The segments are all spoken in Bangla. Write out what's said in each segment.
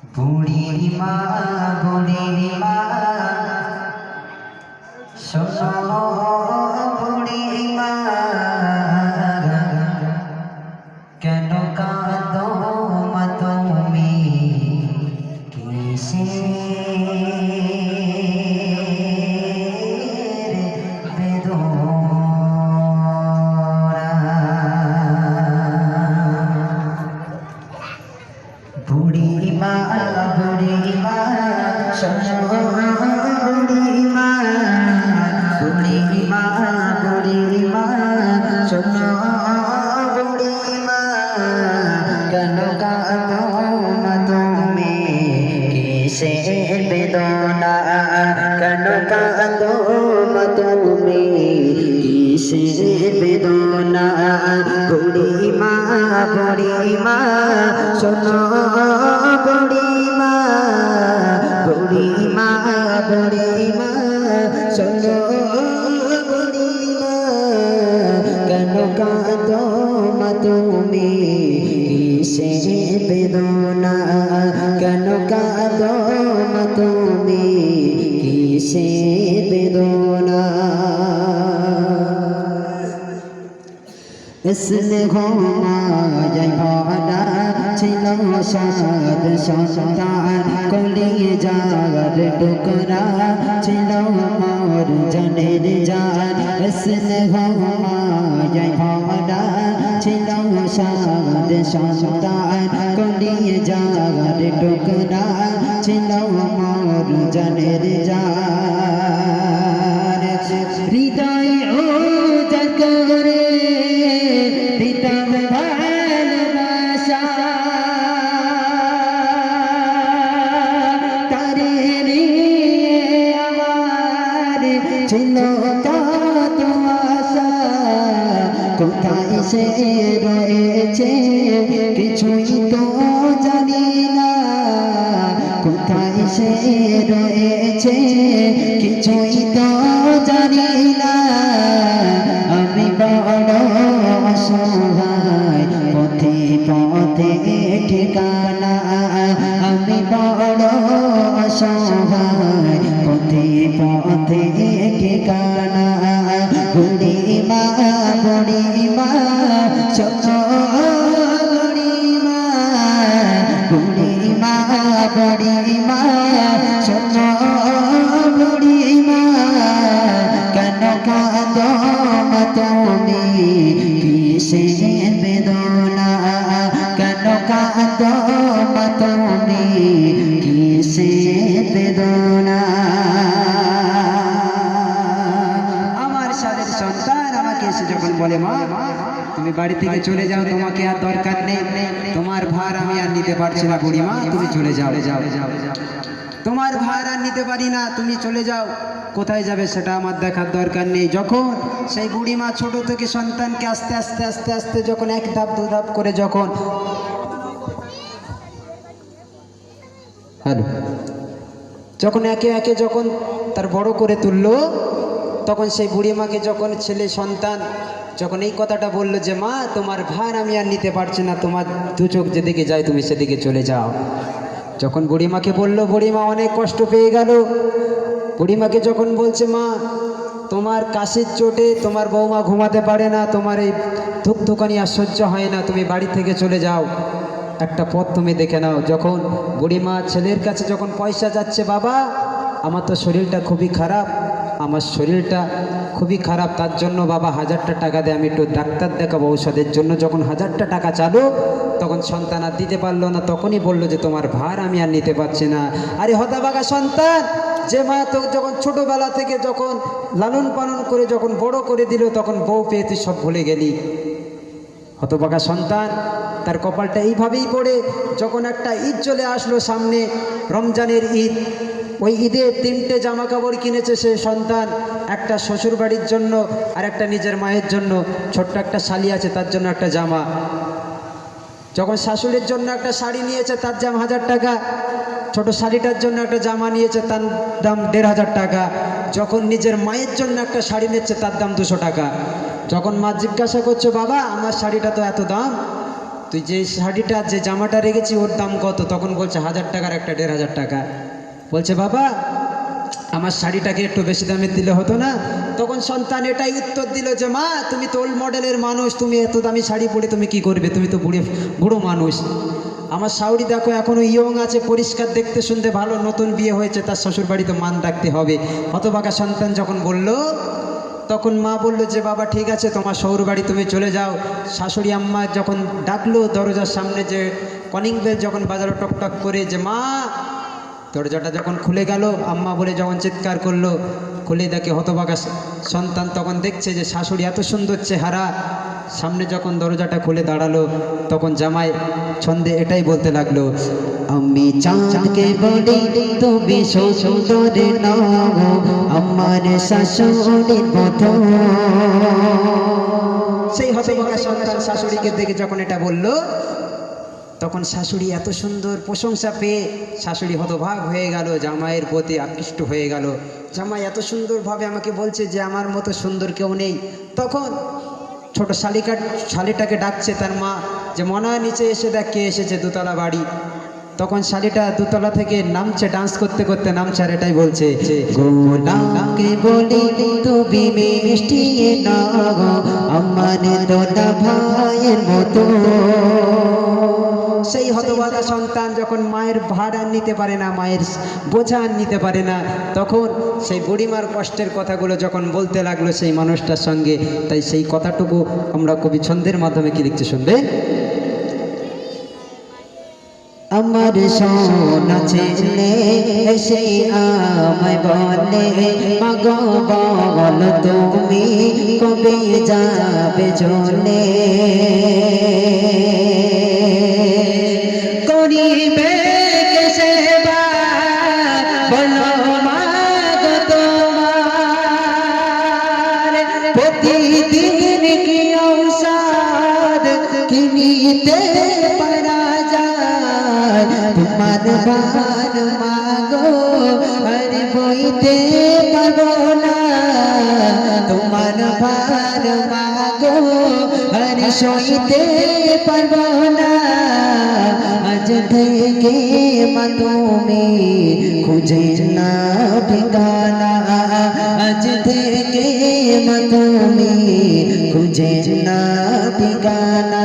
বুড়িমা বুড়িমা শোনো বুড়িমা কেন কাঁদো মা তুমি কিসের বেদনা বুড়িমা বুড়িমা শোনো বুড়িমা বুড়িমা বুড়িমা শোনো বুড়িমা কেন কাঁদো মা তুমি কিসের বেদনা কেন কাঁদো মা তুমি কিসের বেদনা বুড়িমা বুড়িমা শোনো বুড়িমা বুড়িমা বুড়িমা শোনো বুড়িমা কেন কাঁদো মা তুমি কিসের বেদনা কেন কাঁদো মা তুমি কিসের বেদনা স্নেহ মায়ায় ভরা ছিল সাদ সন্তান কলিজার টুকরা ছিল মোর জানের জান স্নেহ মায়ায় ভরা ছিল সাদ সন্তান কলিজার টুকরা ছিল মোর জানের জান হৃদয় ও জাগরে ছিল কত আশা কোথায় সে রয়েছে কিছুই তো জানি না কোথায় সে রয়েছে কিছুই তো জানি না আমি বড় অসহায় পথে পথে ঠিকানা আমি বড় অসহায় পথে পথে ঠিকানা বুড়িমা বুড়িমা শোনো বুড়িমা বুড়িমা বুড়িমা শোনো বুড়িমা কেন কাঁদো মা তুমি কিসের বেদনা কেন কাঁদো মা তুমি কিসের বেদনা সন্তান আমাকে এসে যখন বলে মা তুমি বাড়ি থেকে চলে যাও তোমাকে আর দরকার নেই তোমার ভার আমি আর নিতে পারছি না বুড়িমা তুমি চলে যাও তোমার ভার আর নিতে পারি না তুমি চলে যাও কোথায় যাবে সেটা আমার দেখার দরকার নেই যখন সেই বুড়িমা ছোট থেকে সন্তানকে আস্তে আস্তে আস্তে আস্তে যখন এক ধাপ দু ধাপ করে যখন একে একে যখন তার বড় করে তুললো তখন সেই বুড়িমাকে যখন ছেলে সন্তান যখন এই কথাটা বললো যে মা তোমার ভার আমি আর নিতে পারছি না তোমার দু চোখ যেদিকে যায় তুমি সেদিকে চলে যাও যখন বুড়িমাকে বললো বুড়িমা অনেক কষ্ট পেয়ে গেল বুড়িমাকে যখন বলছে মা তোমার কাশির চোটে তোমার বৌমা ঘুমাতে পারে না তোমার এই ধুকধুকানি আর সহ্য হয় না তুমি বাড়ি থেকে চলে যাও একটা পথ তুমি দেখে নাও যখন বুড়িমা ছেলের কাছে যখন পয়সা যাচ্ছে বাবা আমার তো শরীরটা খুবই খারাপ আমার শরীরটা খুবই খারাপ তার জন্য বাবা 1000টা টাকা দিয়ে আমি একটু ডাক্তার দেখাবো ঔষধের জন্য যখন 1000টা টাকা চালু তখন সন্তান আর দিতে পারলো না তখনই বললো যে তোমার ভার আমি আর নিতে পারছি না আরে হতভাগা সন্তান যে মা তো যখন ছোটোবেলা থেকে যখন লালন পালন করে যখন বড় করে দিল তখন বউ পেয়ে তুই সব ভুলে গেলি হতভাগা সন্তান তার কপালটা এইভাবেই পড়ে যখন একটা ঈদ চলে আসলো সামনে রমজানের ঈদ ওই ঈদে 3টে জামা কাপড় কিনেছে সে সন্তান একটা শ্বশুর বাড়ির জন্য আর একটা নিজের মায়ের জন্য ছোট্ট একটা শালি আছে তার জন্য একটা জামা যখন শাশুড়ির জন্য একটা শাড়ি নিয়েছে তার দাম 1000 টাকা ছোট শাড়িটার জন্য একটা জামা নিয়েছে তার দাম 1500 টাকা যখন নিজের মায়ের জন্য একটা শাড়ি নিচ্ছে তার দাম 200 টাকা যখন মা জিজ্ঞাসা করছে বাবা আমার শাড়িটা তো এত দাম তুই যে শাড়িটা যে জামাটা রেখেছি ওর দাম কত? তখন বলছে 1000 টাকার একটা, 1500 টাকা। বলছে বাবা আমার শাড়িটাকে একটু বেশি দামে দিলে হতো না? তখন সন্তান এটাই উত্তর দিল যে মা তুমি তো ওল্ড মডেলের মানুষ, তুমি এত দামি শাড়ি পরে তুমি কি করবে, তুমি তো বুড়ো মানুষ। আমার শাশুড়ি দেখো এখনো ইয়ং আছে, পরিষ্কার, দেখতে শুনতে ভালো, নতুন বিয়ে হয়েছে, তার শ্বশুর বাড়িতে মান রাখতে হবে। হতভাগা সন্তান যখন বলল, তখন মা বলল যে বাবা ঠিক আছে তোমার শ্বশুর বাড়ি তুমি চলে যাও। শাশুড়ি আম্মা যখন ডাকলো দরজার সামনে, যে কলিং বেল যখন বাজালো টকটক করে, যে মা, দরজাটা যখন খুলে গেল, আম্মা বলে যখন চিৎকার করলো, খুলে দেখে হতভাগা সন্তান তখন দেখছে যে শাশুড়ি এত সুন্দর চেহারা। সামনে যখন দরজাটা খুলে দাঁড়ালো, তখন জামাই ছন্দে এটাই বলতে লাগলো, আমি চাঁদকে বলি তুমি সুন্দর নাও, আমার শাশুড়ির মতো। সেই হতভাগা সন্তান শাশুড়িকে দেখে যখন এটা বলল, তখন শাশুড়ি এত সুন্দর প্রশংসা পেয়ে শাশুড়ি হতভাগ হয়ে গেল, জামাইয়ের প্রতি আকৃষ্ট হয়ে গেল। জামাই এত সুন্দরভাবে আমাকে বলছে যে আমার মতো সুন্দর কেউ নেই। তখন ছোট শালিটাকে ডাকছে তার মা, যে মনা নিচে এসে দেখ কে এসেছে, দোতলা বাড়ি। তখন শালিটা দোতলা থেকে নামছে, ডান্স করতে করতে নামছে, আর এটাই বলছে, গোলাপকে বলি তুমি মিষ্টি নাও, আমার দোলা ভাইয়ের মতো। সেই হতভাগা সন্তান যখন মায়ের ভার আর নিতে পারে না, মায়ের বোঝা আর নিতে পারে না, তখন সেই বুড়িমার কষ্টের কথাগুলো যখন বলতে লাগলো সেই মানুষটার সঙ্গে। তাই সেই কথাটুকু আমরা কবি ছন্দের মাধ্যমে কি লিখতে শুনবে। আমার সোনা ছেলে এসে আমায় বলে, মাগো বল তুমি কবে যাবে চলে, করিবে কে সেবা বলো মাগো তোমার, প্রতিদিন কি ঔষধ কিনিতে পারা যায়, তোমার ভার মাগো আর বইতে পারবো না, তোমার ভার মাগো আর সইতে পারবো না, আজ থেকে মা তুমি খুঁজে না ঠিকানা, আজ থেকে মা তুমি খুঁজে না ঠিকানা,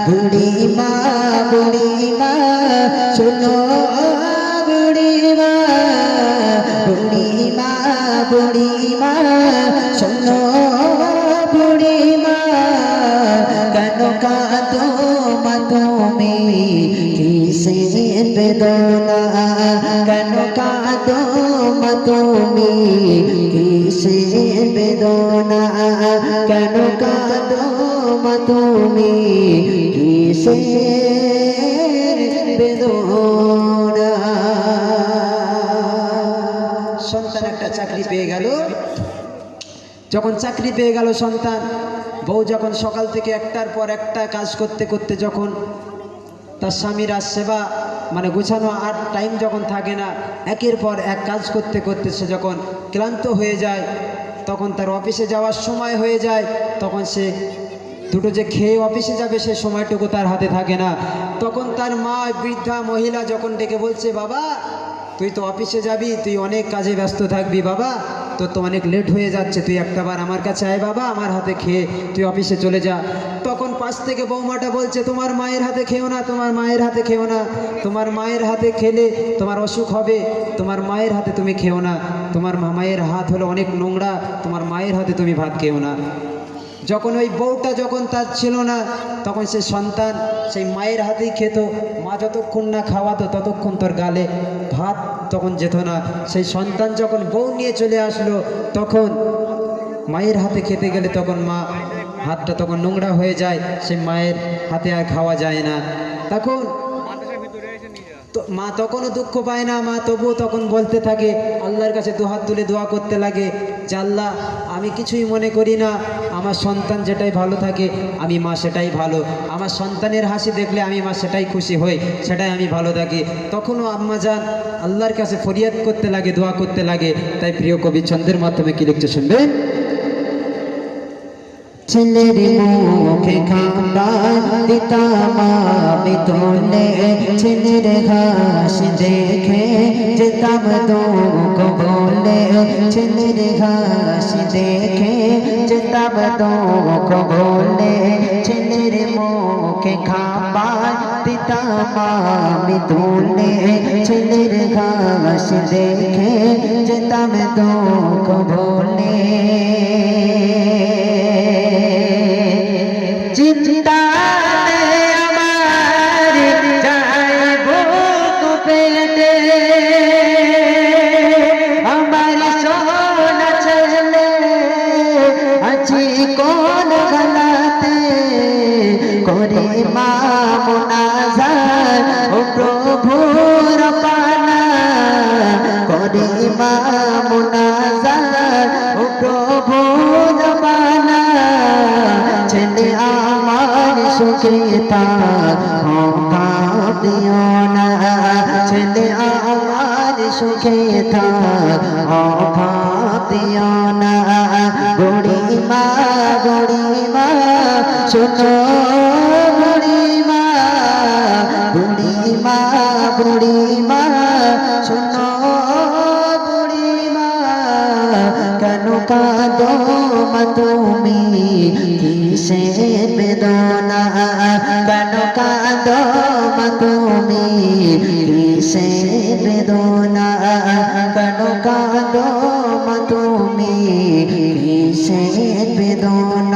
বুড়ি মা শোনো, বুড়ি মা শোনো, বুড়ি মা কেন কাঁদো মা তুমি কিসের বেদনা, কেন কাঁদো মা তুমি কিসের বেদনা, কেন কাঁদো মা তুমি কিসের বেদনা। সন্তান একটা চাকরি পেয়ে গেল। যখন চাকরি পেয়ে গেল সন্তান, বউ যখন সকাল থেকে একটার পর একটা কাজ করতে করতে যখন তার স্বামীর আর সেবা মানে গুছানো আর টাইম যখন থাকে না, একের পর এক কাজ করতে করতে সে যখন ক্লান্ত হয়ে যায়, তখন তার অফিসে যাওয়ার সময় হয়ে যায়, তখন সে দুটো যে খেয়ে অফিসে যাবে সে সময়টুকু তার হাতে থাকে না। তখন তার মা বৃদ্ধা মহিলা যখন ডেকে বলছে, বাবা তুই তো অফিসে যাবি, তুই অনেক কাজে ব্যস্ত থাকবি বাবা, তোর তো অনেক লেট হয়ে যাচ্ছে, তুই একটাবার আমার কাছে আয় বাবা, আমার হাতে খেয়ে তুই অফিসে চলে যা। তখন পাশ থেকে বৌমাটা বলছে, তোমার মায়ের হাতে খেও না, তোমার মায়ের হাতে খেও না, তোমার মায়ের হাতে খেলে তোমার অসুখ হবে, তোমার মায়ের হাতে তুমি খেও না, তোমার মায়ের হাত হলো অনেক নোংরা, তোমার মায়ের হাতে তুমি ভাত খেও না। যখন ওই বউটা যখন তার ছিল না, তখন সে সন্তান সেই মায়ের হাতেই খেত। মা যতক্ষণ না খাওয়াতো ততক্ষণ তোর গালে ভাত তখন যেত না। সেই সন্তান যখন বউ নিয়ে চলে আসলো, তখন মায়ের হাতে খেতে গেলে তখন মা হাতটা তখন নোংরা হয়ে যায়, সেই মায়ের হাতে আর খাওয়া যায় না। তখন মা তখনও দুঃখ পায় না, মা তবুও তখন বলতে থাকে, আল্লাহর কাছে দুহাত তুলে দোয়া করতে লাগে যে আল্লাহ আমি কিছুই মনে করি না, আমার সন্তান যেটাই ভালো থাকে আমি মা সেটাই ভালো, আমার সন্তানের হাসি দেখলে আমি মা সেটাই খুশি হই, সেটাই আমি ভালো থাকি। তখনও আম্মা যান আল্লাহর কাছে ফরিয়াদ করতে লাগে, দোয়া করতে লাগে। তাই প্রিয় কবি ছন্দের মাধ্যমে কি লিখতে শুনবেন। ছেলের মুখে খাবার দিতাম আমি তোলে, ছেলের হাসি দেখে যেতাম দুঃখ ভুলে, ছেলের হাসি দেখে যেতাম দুঃখ ভুলে, ছেলের মুখে খাবার দিতাম আমি তোলে, ছেলের হাসি দেখে যেতাম দুঃখ ভুলে। চিন্তাতে আমার যায় বুক পেতে, আমার সোনা ছেলে আছি কোন গলাতে, করে মা মুনাজাত ও প্রভুর পানা, করে মা মুনাজাত ও প্রভুর পানা, ছেলে আমার সুখে থাক কাঁদিও না, ছেলে আমার সুখে থাক কাঁদিও না। বুড়িমা বুড়িমা শোনো, বুড়িমা বুড়িমা বুড়িমা শোনো, বুড়িমা কেন কাঁদো মা তুমি, কিসের বেদনা, কেন কাঁদো মা তুমি, কিসের বেদনা, কেন কাঁদো মা তুমি, কিসের বেদনা।